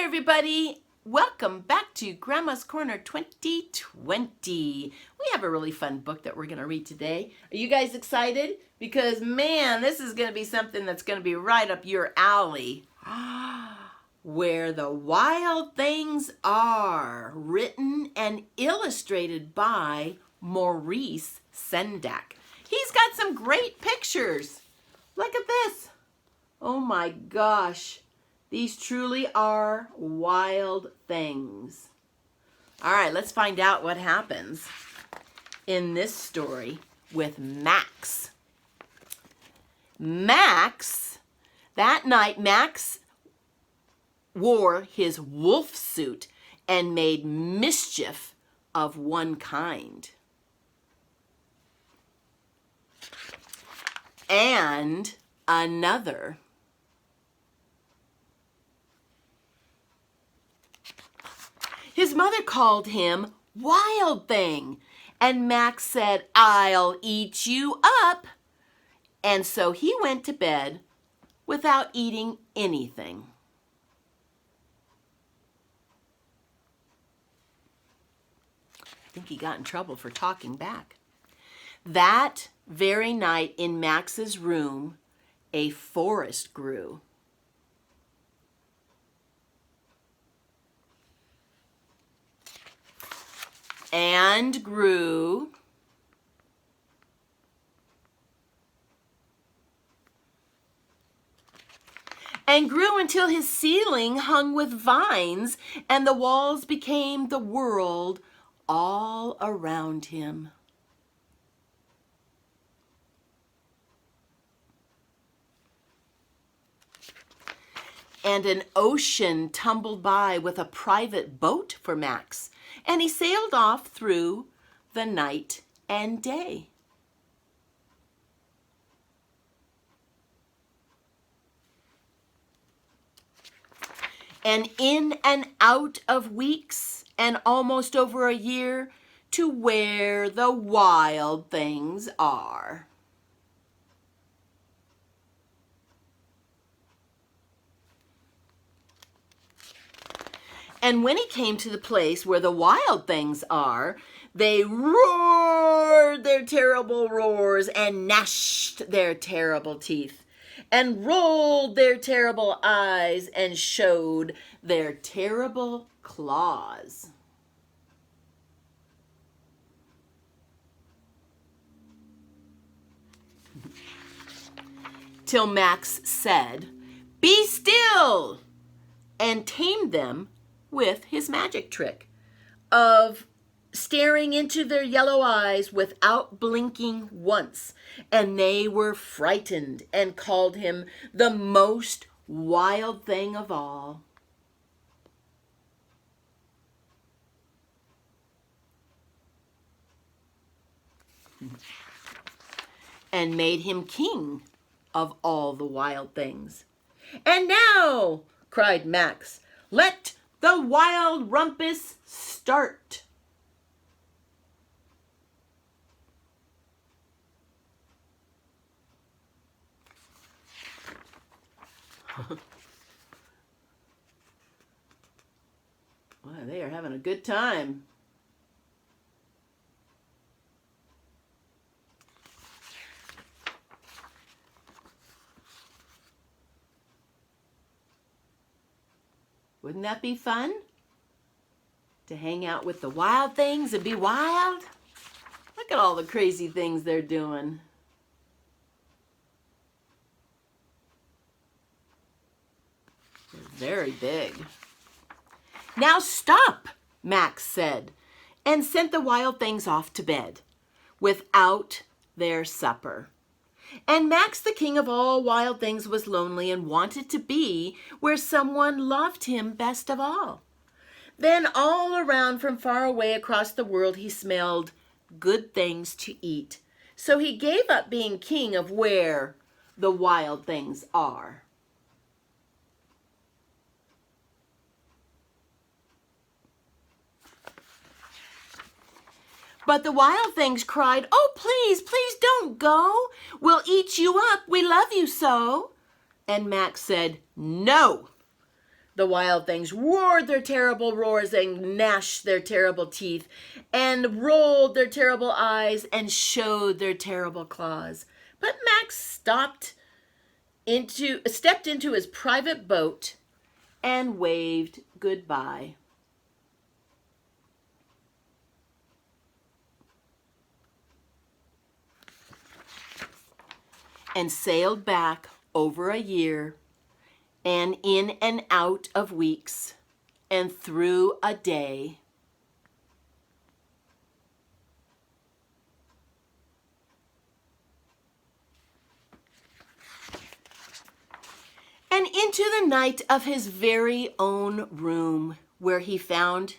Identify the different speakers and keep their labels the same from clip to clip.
Speaker 1: everybody. Welcome back to Grandma's Corner 2020. We have a really fun book that we're going to read today. Are you guys excited? Because, man, this is going to be something that's going to be right up your alley. Where the Wild Things Are, written and illustrated by Maurice Sendak. He's got some great pictures. Look at this. Oh my gosh. These truly are wild things. All right, let's find out what happens in this story with Max. That night, Max wore his wolf suit and made mischief of one kind. And another. His mother called him Wild Thing, and Max said, "I'll eat you up." And so he went to bed without eating anything. I think he got in trouble for talking back. That very night in Max's room, a forest grew. And grew. And grew until his ceiling hung with vines, and the walls became the world all around him. And an ocean tumbled by with a private boat for Max, and he sailed off through the night and day. And in and out of weeks and almost over a year to where the wild things are. And when he came to the place where the wild things are, they roared their terrible roars and gnashed their terrible teeth and rolled their terrible eyes and showed their terrible claws. Till Max said, "Be still," and tamed them with his magic trick of staring into their yellow eyes without blinking once. And they were frightened and called him the most wild thing of all. And made him king of all the wild things. "And now," cried Max, "let the wild rumpus start." Well, they are having a good time. Wouldn't that be fun? To hang out with the wild things and be wild? Look at all the crazy things they're doing. They're very big. "Now stop," Max said, and sent the wild things off to bed without their supper. And Max, the king of all wild things, was lonely and wanted to be where someone loved him best of all. Then all around from far away across the world he smelled good things to eat. So he gave up being king of where the wild things are. But the wild things cried, "Oh, please, please don't go. We'll eat you up. We love you so." And Max said, "No, The wild things roared their terrible roars and gnashed their terrible teeth and rolled their terrible eyes and showed their terrible claws. But Max stepped into his private boat and waved goodbye. And sailed back over a year, and in and out of weeks, and through a day. And into the night of his very own room, where he found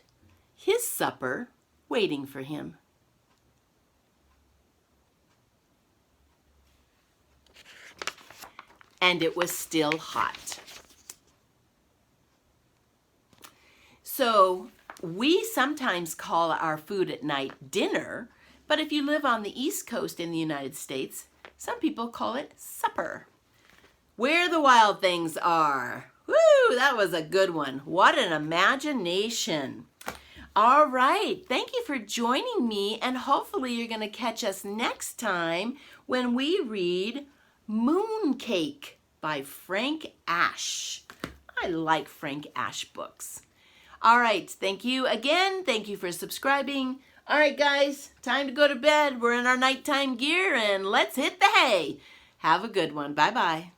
Speaker 1: his supper waiting for him. And it was still hot. So we sometimes call our food at night dinner, but if you live on the East Coast in the United States, some people call it supper. Where the wild things are. Woo, that was a good one. What an imagination. All right, thank you for joining me, and hopefully you're going to catch us next time when we read Mooncake by Frank Ash. I like Frank Ash books. All right, thank you again. Thank you for subscribing. All right, guys, time to go to bed. We're in our nighttime gear, and let's hit the hay. Have a good one. Bye-bye.